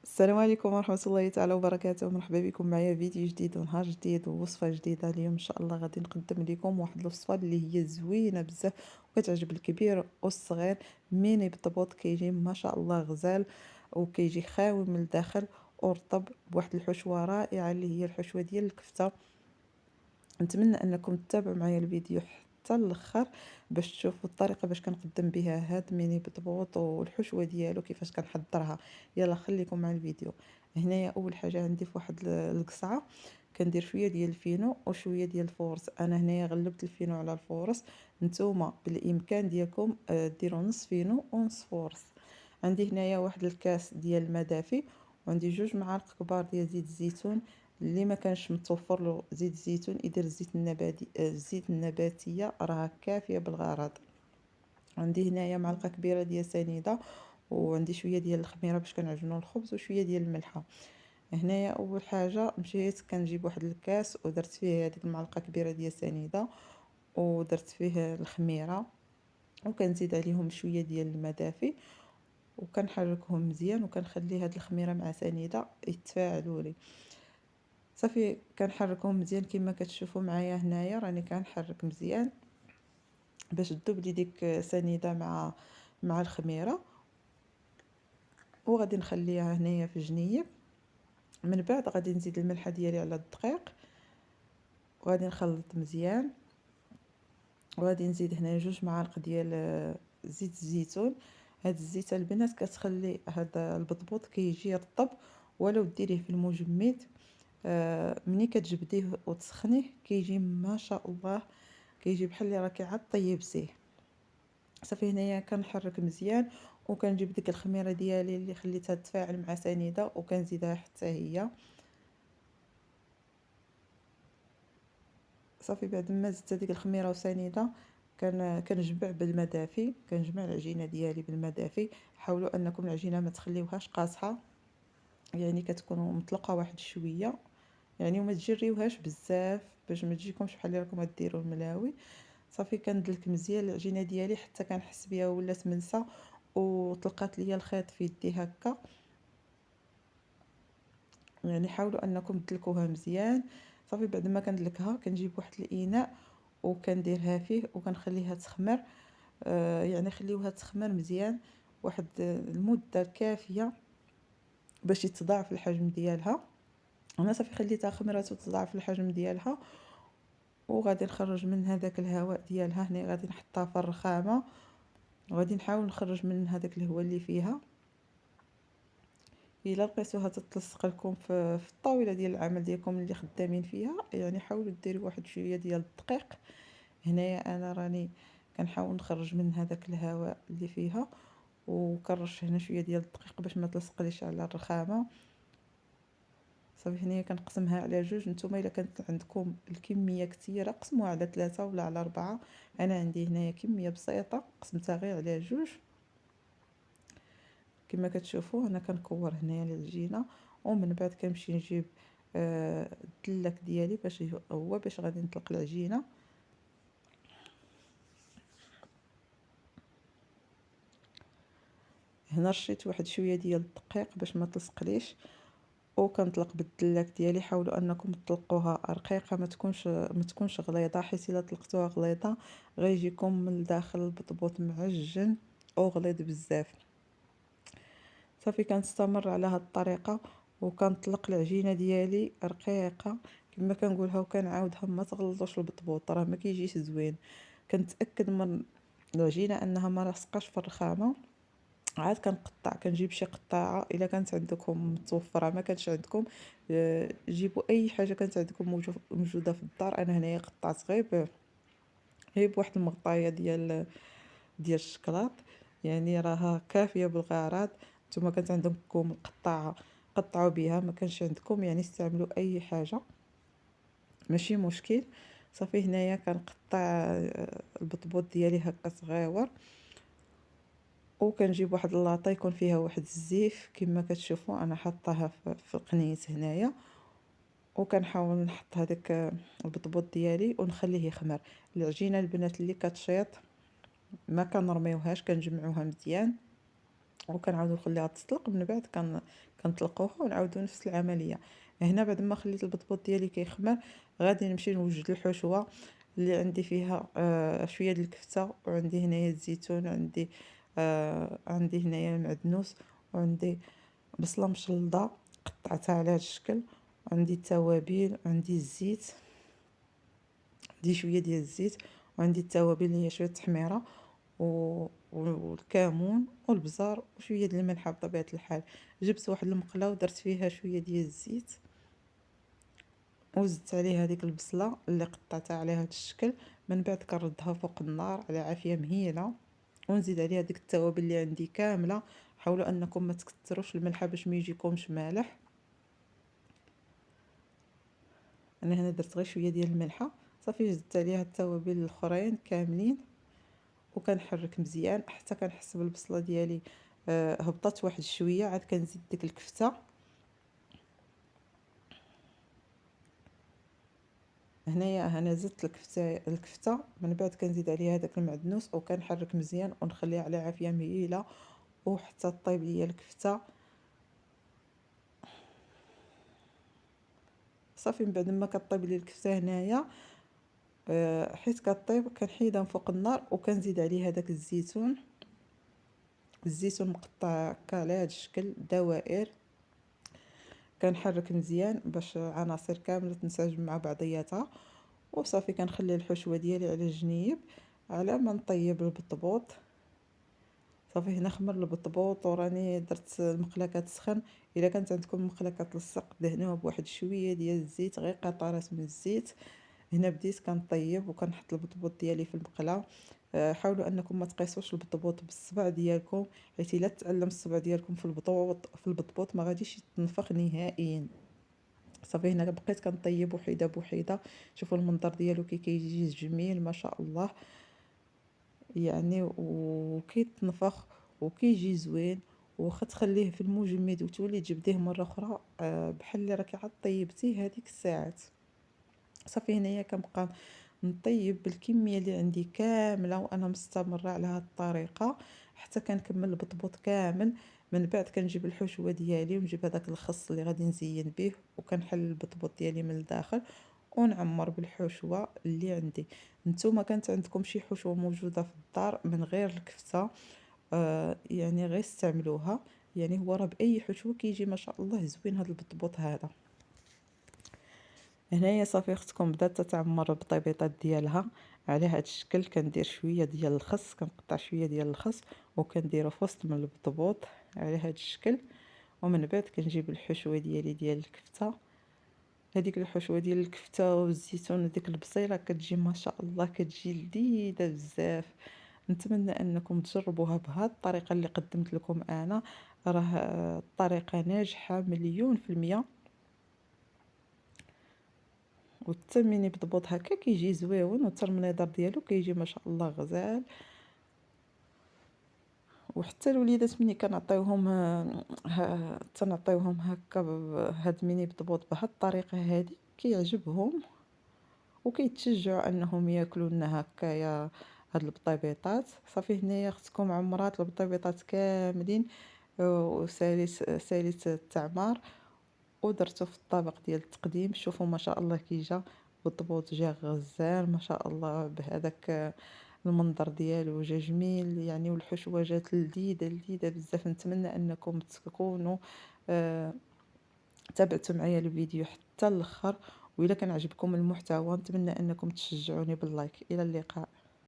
السلام عليكم ورحمة الله تعالى وبركاته. مرحبا بكم معايا فيديو جديد ونهار جديد ووصفة جديدة. اليوم ان شاء الله غادي نقدم لكم واحد الوصفة اللي هي زوينة بزاف وكتعجب الكبير والصغير. ميني بالضبط كيجي ما شاء الله غزال وكيجي خاوي من الداخل ورطب بواحد الحشوة رائعة اللي هي الحشوة ديال الكفتة. نتمنى انكم تتابعوا معايا الفيديو حتى الاخر باش تشوفوا الطريقه باش كنقدم بها هاد ميني بطبوط والحشوه ديالو كيفاش كنحضرها. يلا خليكم مع الفيديو. هنايا اول حاجه عندي في واحد القصعه كندير شويه ديال الفينو وشويه ديال الفورس. انا هنايا غلبت الفينو على الفورس. نتوما بالامكان ديالكم ديروا نص فينو ونص فورس. عندي هنايا واحد الكاس ديال الماء دافي وعندي 2 معالق كبار ديال زيت الزيتون. اللي ما كانش متوفر له زيت الزيتون يدير الزيت النباتي، الزيت النباتيه راه كافيه بالغرض. عندي هنايا معلقه كبيره ديال سنيده وعندي شويه ديال الخميره باش كنعجنوا الخبز وشويه ديال الملحه. هنايا اول حاجه مشيت كنجيب واحد الكاس ودرت فيه هذيك المعلقه كبيره ديال سنيده ودرت فيه الخميره وكنزيد عليهم شويه ديال الماء دافي وكنحركهم مزيان وكنخلي هاد الخميره مع سنيده يتفاعلوا لي. صافي كنحركهم مزيان كما كتشوفوا معايا هنايا راني كنحرك مزيان باش تذوب لي ديك سنيده مع الخميره. وغادي نخليها هنايا في جنيب. من بعد غادي نزيد الملحه ديالي على الدقيق وغادي نخلط مزيان. وغادي نزيد هنا 2 معالق ديال زيت الزيتون. هاد الزيت البنات كتخلي هذا البطبوط كيجي رطب ولو ديريه في المجمد. ملي كتجبديه وتسخنيه كيجي ما شاء الله كيجي بحال اللي راكي عاد طيبتيه. صافي هنايا كنحرك مزيان وكنجيب ديك الخميره ديالي اللي خليتها تتفاعل مع سنيده وكنزيدها حتى هي. صافي بعد ما زدت ديك الخميره وسنيده كنجمع بالماء دافي، كنجمع العجينه ديالي بالماء دافي. حاولوا انكم العجينه ما تخليوهاش قاصحه، يعني كتكونوا مطلقه واحد شويه، يعني وما تجريوهاش بزاف باش ما تجيكمش بحال اللي راكم غديروا الملاوي. صافي كندلك مزيان العجينه ديالي حتى كنحس بها ولات منسه وطلقات ليا الخيط في يدي هكا. يعني حاولوا انكم تدلكوها مزيان. صافي بعد ما كندلكها كنجيب واحد الاناء وكنديرها فيه وكنخليها تخمر. يعني خليوها تخمر مزيان واحد المده كافيه باش يتضاعف الحجم ديالها. انا صافي خليتها خمرات وتضاعف الحجم ديالها وغادي نخرج من هذاك الهواء ديالها. هنا غادي نحطها في الرخامه وغادي نحاول نخرج من هذاك الهواء اللي فيها. الا لقيتوها تتلصق لكم في الطاوله ديال العمل ديالكم اللي خدامين فيها، يعني حاولوا ديروا واحد شويه ديال الدقيق. هنايا انا راني كنحاول نخرج من هذاك الهواء اللي فيها وكنرش هنا شويه ديال الدقيق باش ما تلصقليش على الرخامه. صافي هنايا كنقسمها على 2. نتوما الا كانت عندكم الكميه كثيره قسموها على 3 ولا على 4. انا عندي هنايا كميه بسيطه قسمتها غير على 2. كما كتشوفوا انا كنكور هنايا العجينه ومن بعد كنمشي نجيب الدلاك ديالي باش غادي نطلق العجينه. هنا رشيت واحد شويه ديال الدقيق باش ما تلصقليش وكنطلق بالدلاك ديالي. حاولوا انكم تطلقوها رقيقه ما تكونش غليظه، حيت الا طلقتوها غليظه غيجيكم من الداخل البطبوط معجن او غليظ بزاف. صافي كنستمر على هاد الطريقه وكنطلق العجينه ديالي رقيقه كما كنقولها وكنعاودها. ما تغلطوش البطبوط راه ما كيجيش زوين. كنتاكد من العجينه انها ما لاصقاش في الرخامه. عاد كنقطع، كنجيب شي قطاعه الا كانت عندكم متوفره. ما كانش عندكم جيبوا اي حاجه كانت عندكم موجوده في الدار. انا هنايا قطعت غير بواحد المغطايه ديال الشكلاط، يعني راها كافيه بالغرض. نتوما كانت عندكم قطاعه قطعوا بها، ما كانش عندكم يعني استعملوا اي حاجه ماشي مشكل. صافي هنايا كنقطع البطبوط ديالي هكا صغيور وكنجيب واحد اللاطه يكون فيها واحد الزيف كما كتشوفوا انا حطاها في القنيت هنايا. وكنحاول نحط هذاك البطبوط ديالي ونخليه يخمر. العجينه البنات اللي كتشيط ما كنرميوهاش، كنجمعوها مزيان وكنعاودو نخليها تطلق، من بعد كنطلقوها ونعاودو نفس العمليه. هنا بعد ما خليت البطبوط ديالي كيخمر، غادي نمشي نوجد الحشوه اللي عندي فيها شويه ديال الكفته، وعندي هنايا الزيتون، وعندي عندي هنايا المعدنوس، وعندي بصله مشلضه قطعتها على هذا الشكل، وعندي التوابل، وعندي الزيت، عندي شويه ديال الزيت، وعندي التوابل اللي هي شويه تحميره والكمون والبزار وشويه ديال الملح بطبيعه الحال. جبت واحد المقله ودرت فيها شويه ديال الزيت، وزدت عليها هذيك البصله اللي قطعتها على هذا الشكل. من بعد كنردها فوق النار على عافيه مهيله، ونزيد عليها ديك التوابل اللي عندي كامله. حاولوا انكم ما تكثروش الملح باش ما يجيكمش مالح. انا هنا درت غير شويه ديال الملحه صافي. زدت عليها التوابل الاخرين كاملين، وكنحرك مزيان حتى كنحس بالبصله ديالي هبطت واحد شويه. عاد كنزيد ديك الكفته. هنايا انا زدت الكفته، من بعد كنزيد عليها داك المعدنوس وكنحرك مزيان ونخليها على عافيه مهيله وحتى طيب ليا الكفته صافي. من بعد ما كطيب لي الكفته هنايا حيت كطيب كنحيدها من فوق النار، وكنزيد عليها داك الزيتون مقطع هكا على هذا الشكل دوائر. كنحرك مزيان باش عناصر كامله تنسجم مع بعضياتها، وصافي كنخلي الحشوه ديالي على الجنيب على ما نطيب البطبوط. صافي هنا خمر البطبوط وراني درت المقله كتسخن. الا كانت عندكم مقله كتلصق دهنوها بواحد شويه ديال الزيت، غير قطرات من الزيت. هنا بديت كنطيب وكنحط البطبوط ديالي في المقله. حاولوا انكم ما تقيسوش البطبوط بالصبع ديالكم، حيت الا تعلم الصبع ديالكم في البطبوط ما غاديش يتنفخ نهائيا. صافي هنا بقيت كنطيب وحيده بوحيده. شوفوا المنظر ديالو كي كيجي جميل ما شاء الله يعني، وكيتنفخ وكيجي زوين. واخا تخليه في المجمد وتولي تجبديه مره اخرى بحال اللي راكي عاد طيبتيه هذيك الساعات. صافي هنايا كنبقى نطيب بالكميه اللي عندي كامله، وانا مستمره على هذه الطريقه حتى كنكمل البطبوط كامل. من بعد كنجيب الحشوه ديالي ونجيب هذاك الخص اللي غادي نزين به، وكنحل البطبوط ديالي من الداخل ونعمر بالحشوه اللي عندي. نتوما كانت عندكم شي حشوه موجوده في الدار من غير الكفته يعني غير استعملوها. يعني هو راه باي حشوه كيجي ما شاء الله زوين هذا البطبوط هذا. هنايا صافي اختكم بدات تتعمر البطيبيطات ديالها على هذا الشكل. كندير شويه ديال الخس، كنقطع شويه ديال الخس وكنديره في وسط من البطبوط على هذا الشكل. ومن بعد كنجيب الحشوه ديالي ديال الكفته. هذيك الحشوه ديال الكفته والزيتون وديك البصيله كتجي ما شاء الله كتجي لذيذه بزاف. نتمنى انكم تجربوها بهذه الطريقه اللي قدمت لكم انا. راه الطريقه ناجحه مليون في المية. والتميني بضبوط هكا كيجي زويون، وحتى المنظر ديالو كيجي ما شاء الله غزال. وحتى الوليدات ملي كنعطيوهم تنعطيوهم هكا هاد ميني بضبوط بهاد الطريقه هادي كيعجبهم وكيتشجعوا انهم ياكلوا لنا هكايا هاد البطيبيطات. صافي هنايا اختكم عمرات البطيبيطات كاملين ساليت التعمار ودرته في الطبق ديال التقديم. شوفوا ما شاء الله كي جا بالضبط، جا غزال ما شاء الله بهذاك المنظر ديالو، جا جميل يعني. والحشوه جات لذيذه بزاف. نتمنى انكم تكونوا آه تابعتوا معايا الفيديو حتى الاخر. واذا كان عجبكم المحتوى نتمنى انكم تشجعوني باللايك. الى اللقاء.